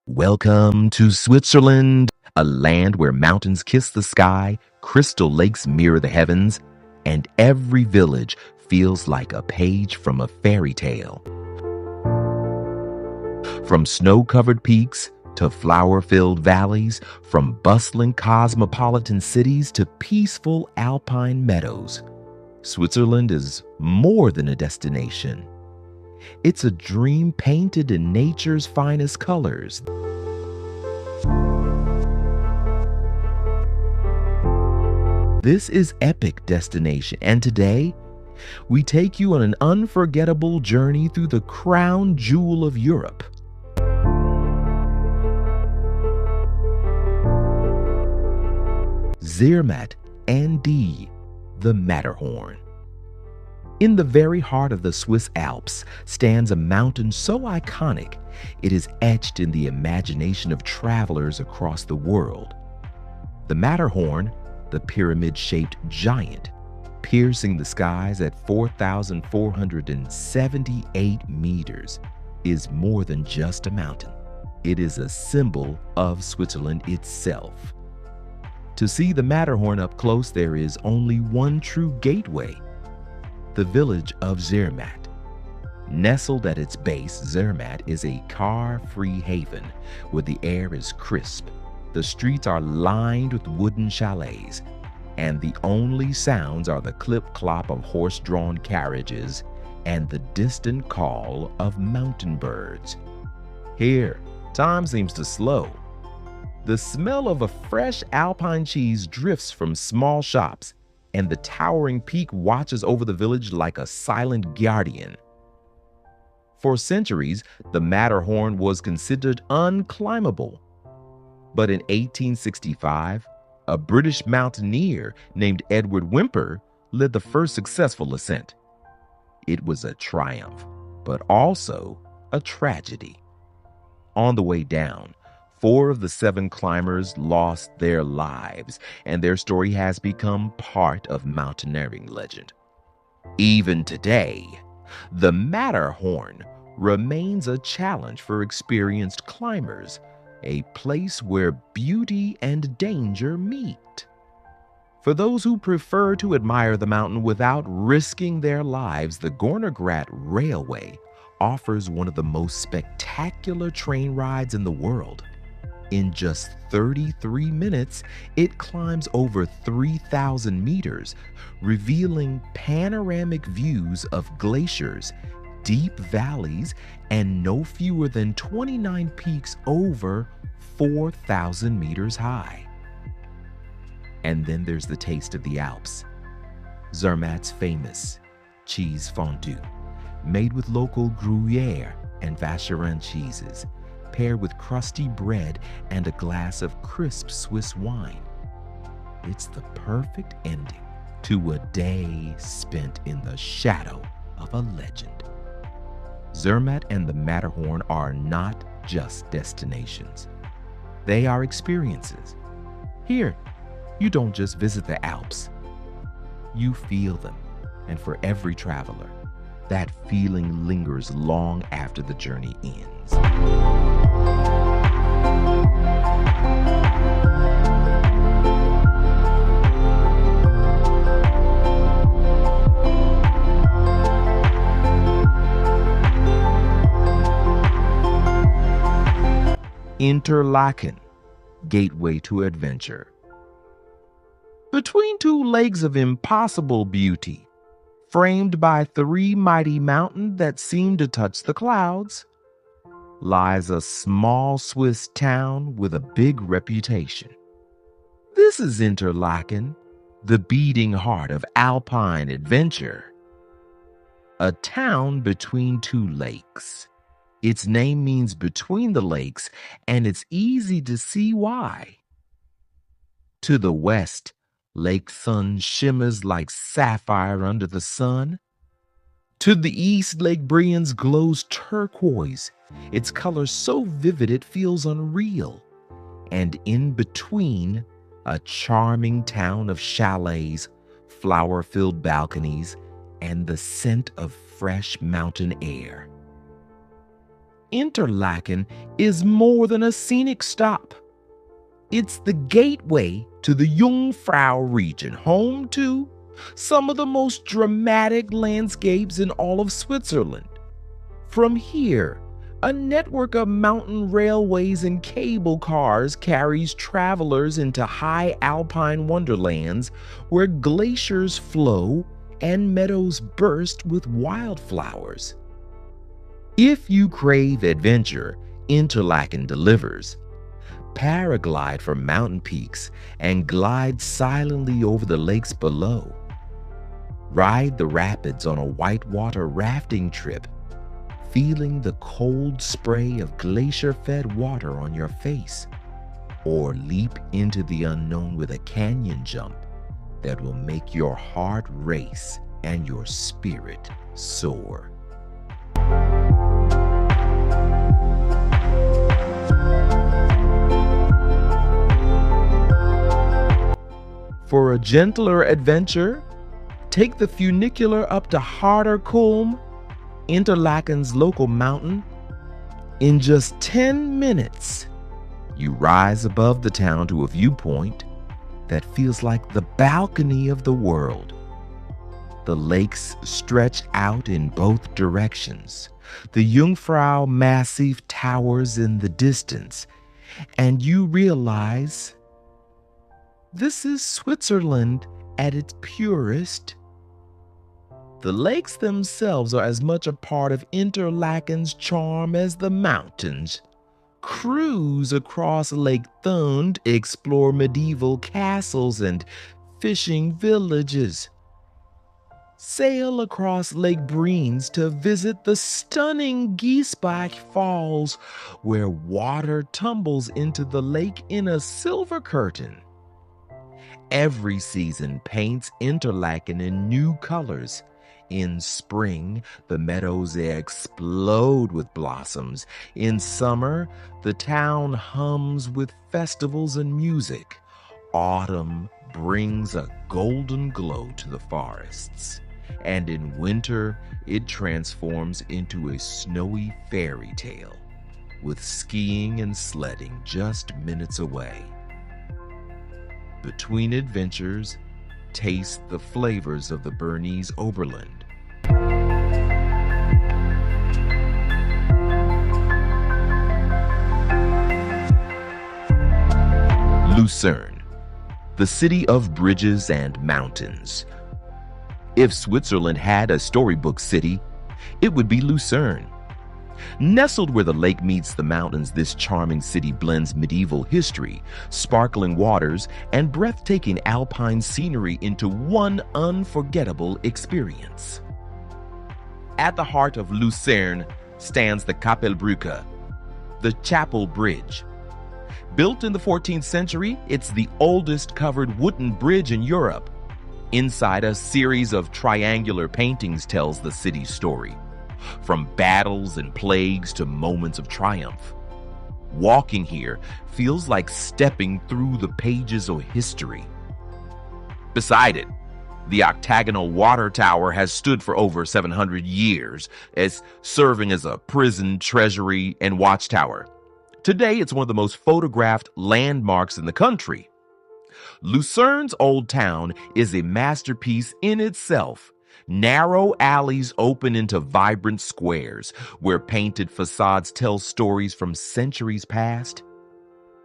Welcome to Switzerland, a land where mountains kiss the sky, crystal lakes mirror the heavens, and every village feels like a page from a fairy tale. From snow-covered peaks to flower-filled valleys, from bustling cosmopolitan cities to peaceful alpine meadows, Switzerland is more than a destination. It's a dream painted in nature's finest colors. This is Epic Destination, and today we take you on an unforgettable journey through the crown jewel of Europe. Zermatt and the Matterhorn. In the very heart of the Swiss Alps stands a mountain so iconic it is etched in the imagination of travelers across the world. The Matterhorn, the pyramid-shaped giant, piercing the skies at 4,478 meters, is more than just a mountain. It is a symbol of Switzerland itself. To see the Matterhorn up close, there is only one true gateway: the village of Zermatt. Nestled at its base, Zermatt is a car-free haven where the air is crisp. The streets are lined with wooden chalets, and the only sounds are the clip-clop of horse-drawn carriages and the distant call of mountain birds. Here, time seems to slow. The smell of a fresh alpine cheese drifts from small shops, and the towering peak watches over the village like a silent guardian. For centuries, the Matterhorn was considered unclimbable. But in 1865, a British mountaineer named Edward Whymper led the first successful ascent. It was a triumph, but also a tragedy. On the way down, 4 of the 7 climbers lost their lives, and their story has become part of mountaineering legend. Even today, the Matterhorn remains a challenge for experienced climbers, a place where beauty and danger meet. For those who prefer to admire the mountain without risking their lives, the Gornergrat Railway offers one of the most spectacular train rides in the world. In just 33 minutes, it climbs over 3,000 meters, revealing panoramic views of glaciers, deep valleys, and no fewer than 29 peaks over 4,000 meters high. And then there's the taste of the Alps. Zermatt's famous cheese fondue, made with local Gruyere and Vacherin cheeses, paired with crusty bread and a glass of crisp Swiss wine. It's the perfect ending to a day spent in the shadow of a legend. Zermatt and the Matterhorn are not just destinations. They are experiences. Here, you don't just visit the Alps. You feel them, and for every traveler, that feeling lingers long after the journey ends. Interlaken, gateway to adventure. Between 2 lakes of impossible beauty, framed by 3 mighty mountains that seem to touch the clouds, lies a small Swiss town with a big reputation. This is Interlaken, the beating heart of alpine adventure. A town between 2 lakes. Its name means between the lakes, and it's easy to see why. To the west, Lake Thun shimmers like sapphire under the sun. To the east, Lake Brienz glows turquoise, its color so vivid it feels unreal. And in between, a charming town of chalets, flower-filled balconies, and the scent of fresh mountain air. Interlaken is more than a scenic stop. It's the gateway to the Jungfrau region, home to some of the most dramatic landscapes in all of Switzerland. From here, a network of mountain railways and cable cars carries travelers into high alpine wonderlands where glaciers flow and meadows burst with wildflowers. If you crave adventure, Interlaken delivers. Paraglide from mountain peaks and glide silently over the lakes below. Ride the rapids on a whitewater rafting trip, feeling the cold spray of glacier-fed water on your face. Or leap into the unknown with a canyon jump that will make your heart race and your spirit soar. For a gentler adventure, take the funicular up to Harder Kulm, Interlaken's local mountain. In just 10 minutes, you rise above the town to a viewpoint that feels like the balcony of the world. The lakes stretch out in both directions. The Jungfrau Massive towers in the distance, and you realize this is Switzerland at its purest. The lakes themselves are as much a part of Interlaken's charm as the mountains. Cruise across Lake Thund, explore medieval castles and fishing villages. Sail across Lake Breens to visit the stunning Giesbach Falls, where water tumbles into the lake in a silver curtain. Every season paints Interlaken in new colors. In spring, the meadows explode with blossoms. In summer, the town hums with festivals and music. Autumn brings a golden glow to the forests. And in winter, it transforms into a snowy fairy tale, with skiing and sledding just minutes away. Between adventures, taste the flavors of the Bernese Oberland. Lucerne, the city of bridges and mountains. If Switzerland had a storybook city, it would be Lucerne. Nestled where the lake meets the mountains, this charming city blends medieval history, sparkling waters, and breathtaking alpine scenery into one unforgettable experience. At the heart of Lucerne stands the Kapellbrücke, the Chapel Bridge. Built in the 14th century, it's the oldest covered wooden bridge in Europe. Inside, a series of triangular paintings tells the city's story, from battles and plagues to moments of triumph. Walking here feels like stepping through the pages of history. Beside it, the octagonal water tower has stood for over 700 years, as serving as a prison, treasury, and watchtower. Today, it's one of the most photographed landmarks in the country. Lucerne's old town is a masterpiece in itself. Narrow alleys open into vibrant squares where painted facades tell stories from centuries past.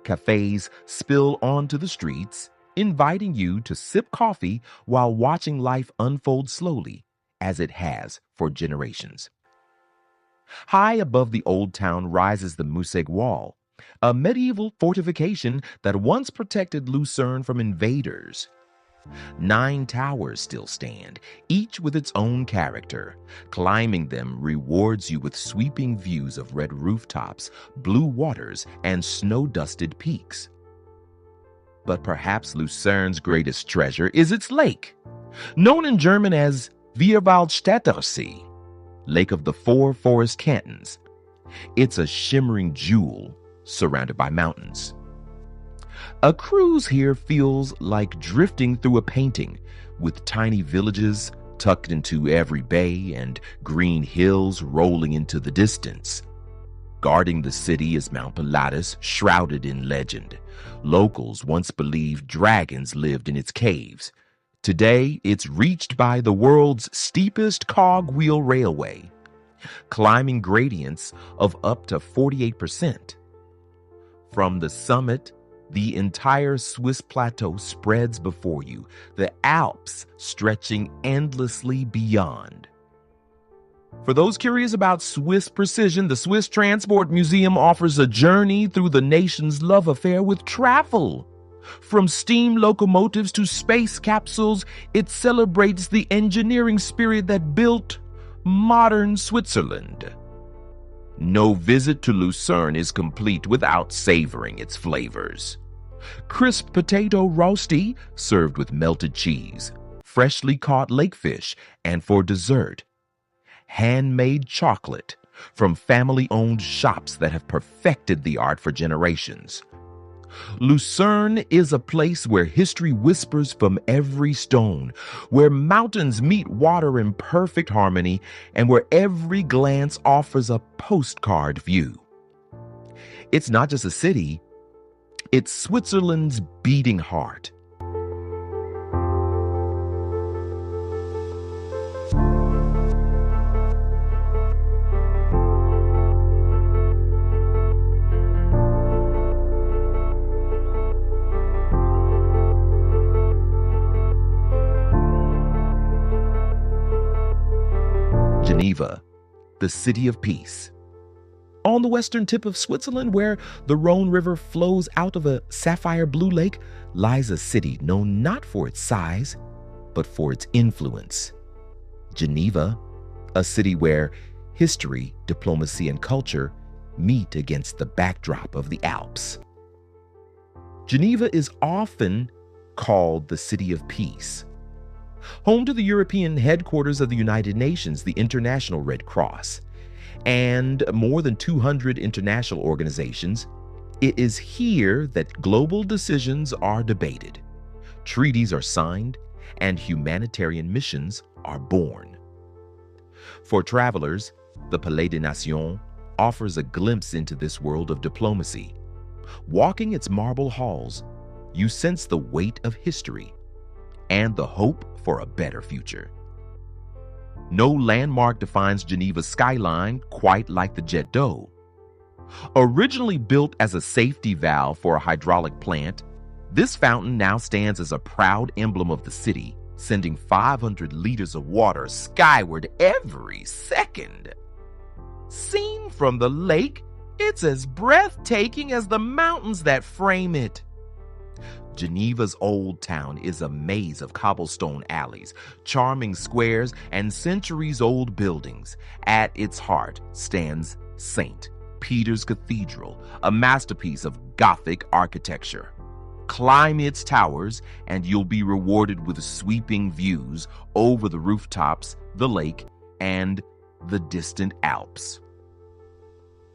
Cafes spill onto the streets, inviting you to sip coffee while watching life unfold slowly, as it has for generations. High above the old town rises the Museig Wall, a medieval fortification that once protected Lucerne from invaders. 9 towers still stand, each with its own character. Climbing them rewards you with sweeping views of red rooftops, blue waters, and snow-dusted peaks. But perhaps Lucerne's greatest treasure is its lake, known in German as Vierwaldstättersee, Lake of the Four Forest Cantons. It's a shimmering jewel surrounded by mountains. A cruise here feels like drifting through a painting, with tiny villages tucked into every bay and green hills rolling into the distance. Guarding the city is Mount Pilatus, shrouded in legend. Locals once believed dragons lived in its caves. Today, it's reached by the world's steepest cogwheel railway, climbing gradients of up to 48%. From the summit, the entire Swiss plateau spreads before you, the Alps stretching endlessly beyond. For those curious about Swiss precision, the Swiss Transport Museum offers a journey through the nation's love affair with travel. From steam locomotives to space capsules, it celebrates the engineering spirit that built modern Switzerland. No visit to Lucerne is complete without savoring its flavors. Crisp potato roasty served with melted cheese, freshly caught lake fish, and for dessert, handmade chocolate from family-owned shops that have perfected the art for generations. Lucerne is a place where history whispers from every stone, where mountains meet water in perfect harmony, and where every glance offers a postcard view. It's not just a city, it's Switzerland's beating heart. Geneva, the city of peace. On the western tip of Switzerland, where the Rhone River flows out of a sapphire blue lake, lies a city known not for its size, but for its influence. Geneva, a city where history, diplomacy, and culture meet against the backdrop of the Alps. Geneva is often called the city of peace. Home to the European headquarters of the United Nations, the International Red Cross, and more than 200 international organizations, it is here that global decisions are debated, treaties are signed, and humanitarian missions are born. For travelers, the Palais des Nations offers a glimpse into this world of diplomacy. Walking its marble halls, you sense the weight of history and the hope for a better future. No landmark defines Geneva's skyline quite like the Jet d'Eau. Originally built as a safety valve for a hydraulic plant, this fountain now stands as a proud emblem of the city, sending 500 liters of water skyward every second. Seen from the lake, it's as breathtaking as the mountains that frame it. Geneva's Old Town is a maze of cobblestone alleys, charming squares, and centuries-old buildings. At its heart stands St. Peter's Cathedral, a masterpiece of Gothic architecture. Climb its towers, and you'll be rewarded with sweeping views over the rooftops, the lake, and the distant Alps.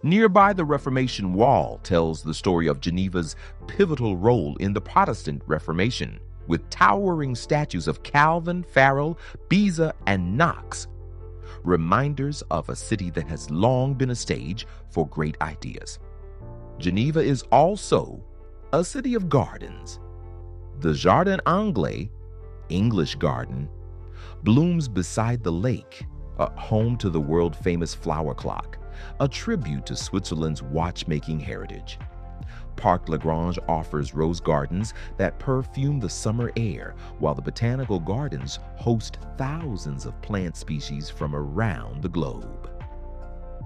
Nearby, the Reformation Wall tells the story of Geneva's pivotal role in the Protestant Reformation, with towering statues of Calvin, Farel, Beza, and Knox, reminders of a city that has long been a stage for great ideas. Geneva is also a city of gardens. The Jardin Anglais, English garden, blooms beside the lake, home to the world-famous flower clock, a tribute to Switzerland's watchmaking heritage. Parc Lagrange offers rose gardens that perfume the summer air, while the botanical gardens host thousands of plant species from around the globe.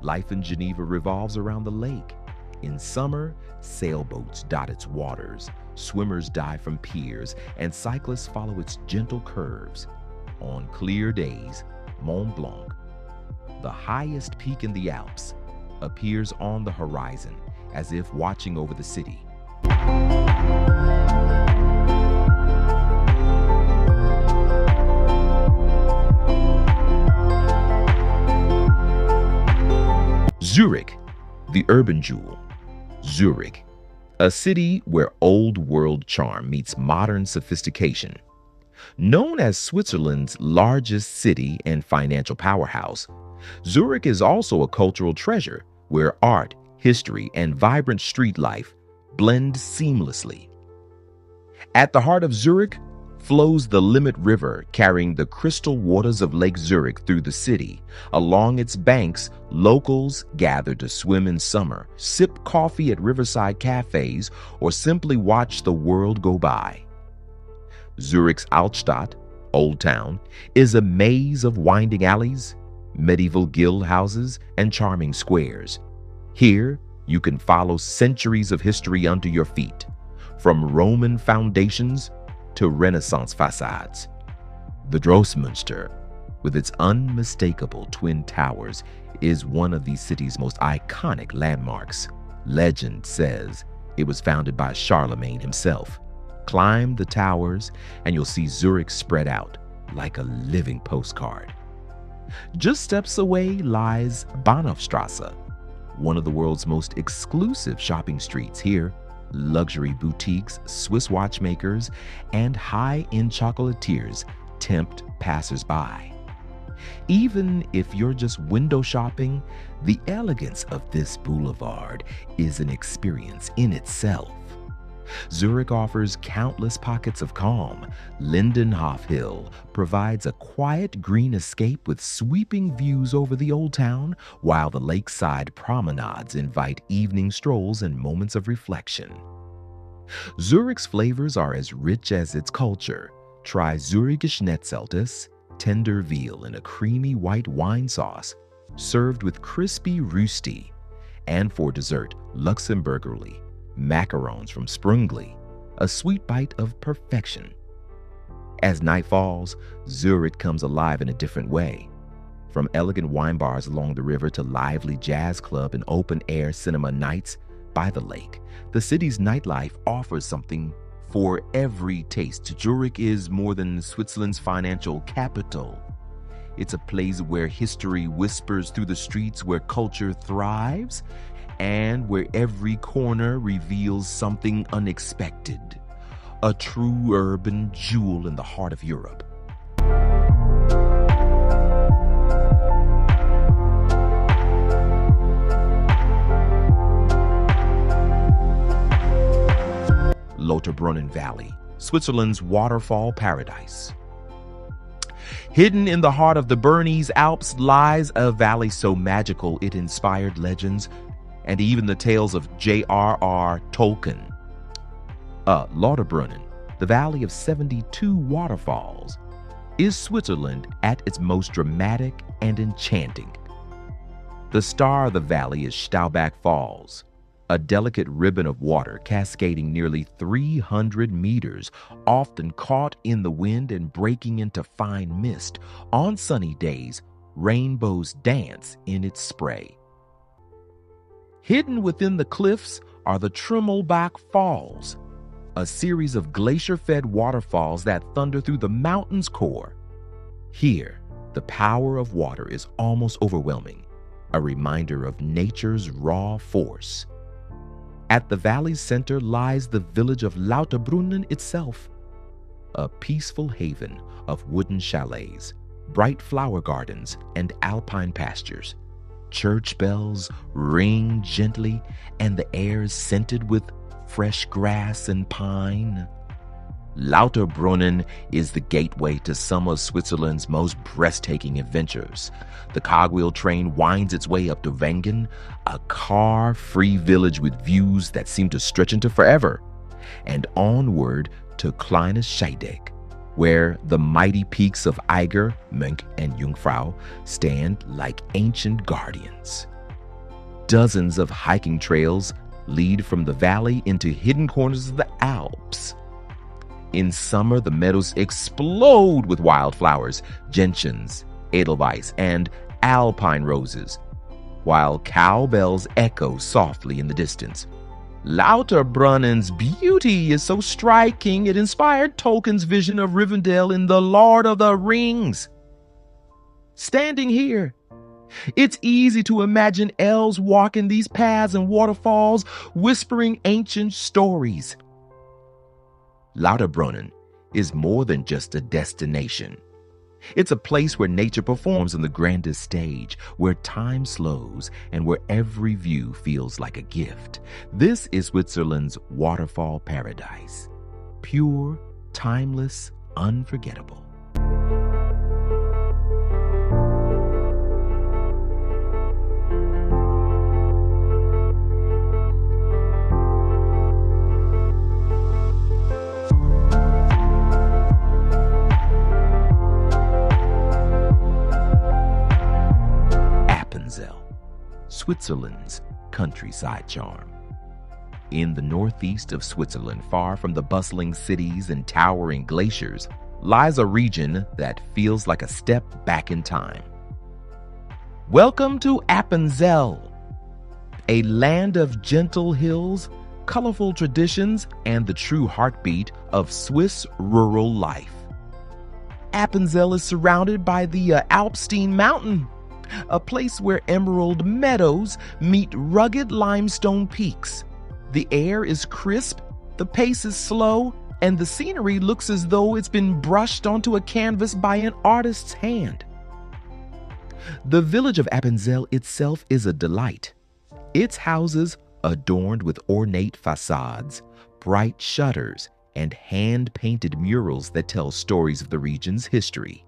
Life in Geneva revolves around the lake. In summer, sailboats dot its waters, swimmers dive from piers, and cyclists follow its gentle curves. On clear days, Mont Blanc, the highest peak in the Alps, appears on the horizon as if watching over the city. Zurich, the urban jewel. Zurich, a city where old world charm meets modern sophistication. Known as Switzerland's largest city and financial powerhouse, Zurich is also a cultural treasure where art, history, and vibrant street life blend seamlessly. At the heart of Zurich flows the Limit River, carrying the crystal waters of Lake Zurich through the city. Along its banks, locals gather to swim in summer, sip coffee at riverside cafes, or simply watch the world go by. Zurich's Altstadt, Old Town, is a maze of winding alleys, medieval guild houses, and charming squares. Here, you can follow centuries of history under your feet, from Roman foundations to Renaissance facades. The Grossmünster, with its unmistakable twin towers, is one of the city's most iconic landmarks. Legend says it was founded by Charlemagne himself. Climb the towers and you'll see Zurich spread out like a living postcard. Just steps away lies Bahnhofstrasse, one of the world's most exclusive shopping streets. Here, luxury boutiques, Swiss watchmakers, and high-end chocolatiers tempt passers-by. Even if you're just window shopping, the elegance of this boulevard is an experience in itself. Zurich offers countless pockets of calm. Lindenhof Hill provides a quiet green escape with sweeping views over the old town, while the lakeside promenades invite evening strolls and moments of reflection. Zurich's flavors are as rich as its culture. Try Zuricher Schnetzeltes, tender veal in a creamy white wine sauce, served with crispy Rüsti. And for dessert, Luxemburgerli, macarons from Sprungli, a sweet bite of perfection. As night falls, Zurich comes alive in a different way. From elegant wine bars along the river to lively jazz club and open-air cinema nights by the lake, the city's nightlife offers something for every taste. Zurich is more than Switzerland's financial capital. It's a place where history whispers through the streets, where culture thrives, and where every corner reveals something unexpected. A true urban jewel in the heart of Europe. Lauterbrunnen Valley, Switzerland's waterfall paradise. Hidden in the heart of the Bernese Alps lies a valley so magical it inspired legends and even the tales of J.R.R. Tolkien. Lauterbrunnen, the valley of 72 waterfalls, is Switzerland at its most dramatic and enchanting. The star of the valley is Staubach Falls, a delicate ribbon of water cascading nearly 300 meters, often caught in the wind and breaking into fine mist. On sunny days, rainbows dance in its spray. Hidden within the cliffs are the Trümmelbach Falls, a series of glacier-fed waterfalls that thunder through the mountain's core. Here, the power of water is almost overwhelming, a reminder of nature's raw force. At the valley's center lies the village of Lauterbrunnen itself, a peaceful haven of wooden chalets, bright flower gardens, and alpine pastures. Church bells ring gently, and the air is scented with fresh grass and pine. Lauterbrunnen is the gateway to some of Switzerland's most breathtaking adventures. The cogwheel train winds its way up to Wengen, a car-free village with views that seem to stretch into forever, and onward to Kleines Scheideck, where the mighty peaks of Eiger, Mönch, and Jungfrau stand like ancient guardians. Dozens of hiking trails lead from the valley into hidden corners of the Alps. In summer, the meadows explode with wildflowers, gentians, edelweiss, and alpine roses, while cowbells echo softly in the distance. Lauterbrunnen's beauty is so striking, it inspired Tolkien's vision of Rivendell in The Lord of the Rings. Standing here, it's easy to imagine elves walking these paths and waterfalls, whispering ancient stories. Lauterbrunnen is more than just a destination. It's a place where nature performs on the grandest stage, where time slows, and where every view feels like a gift. This is Switzerland's waterfall paradise. Pure, timeless, unforgettable. Switzerland's countryside charm. In the northeast of Switzerland, far from the bustling cities and towering glaciers, lies a region that feels like a step back in time. Welcome to Appenzell, a land of gentle hills, colorful traditions, and the true heartbeat of Swiss rural life. Appenzell is surrounded by the Alpstein mountain, a place where emerald meadows meet rugged limestone peaks. The air is crisp, the pace is slow, and the scenery looks as though it's been brushed onto a canvas by an artist's hand. The village of Appenzell itself is a delight. Its houses, adorned with ornate facades, bright shutters, and hand-painted murals that tell stories of the region's history.